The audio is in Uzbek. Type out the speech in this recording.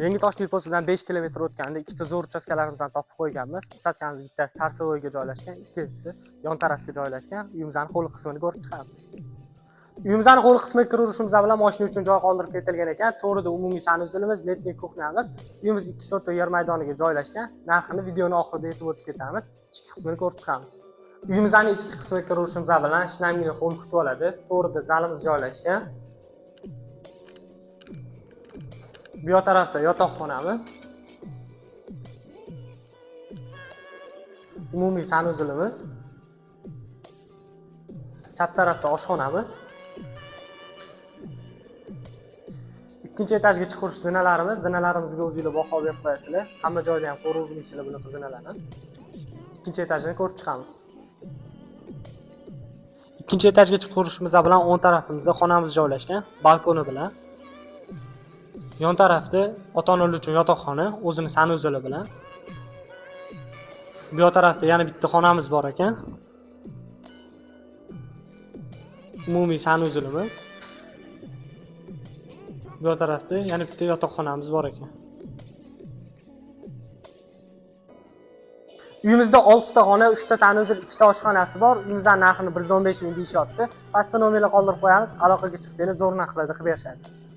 Yangi Toshkent postidan 5 kilometr o'tganda ikkita zo'r uchastkalarimizni topib qo'yganmiz. Uchastkamizning bittasi Tarsovoyga joylashgan, ikkinchisi yon tarafga joylashgan. Uyimizning hovli qismini ko'rib chiqamiz. Uyimizning hovli qismiga kirishimiz bilan mashina uchun joy qoldirib ketilgan ekan. To'g'rida umumiy sanuzilimiz, letniy kuxnyamiz. Uyimiz 2 sotka yer maydoniga joylashgan. Narxini videoning oxirida aytib o'tib ketamiz. Ichki qismini ko'rib chiqamiz. Uyimizning ichki qismiga kirishimiz bilan shinamgina hovli kutib oladi. To'g'rida zalimiz joylashgan. Bu tarafda yotoqxonamiz. Umumiy sanuzilimiz. Chap tarafda oshxonamiz. Ikkinchi etajga chiqish zinalarimiz. Zinalarimizga o'zingizlar baho berib qo'yasizlar. Hamma joyda ham ko'rib bilasizlar bunaqa zinalarni. Ikkinchi etajni ko'rib chiqamiz. Ikkinchi etajga chiqishimiz bilan o'ng tarafimizda xonamiz joylashgan, balkoni bilan. Yon tarafda ota-onalar uchun yotoqxona, o'zini sanuzili bilan. Bu tarafda yana bitta xonamiz bor ekan. Umumiy sanuzilimiz. Bu tarafda yana bitta yotoqxonamiz bor ekan. Uyimizda 6 ta xona, 3 ta sanuzil, 2 ta oshxonasi bor. Uyimizning narxini 115 ming deyishyapti. Pastda nomerlar qoldirib qo'yamiz. Aloqaga chiqsangiz zo'r narxlarda qilib berishadi.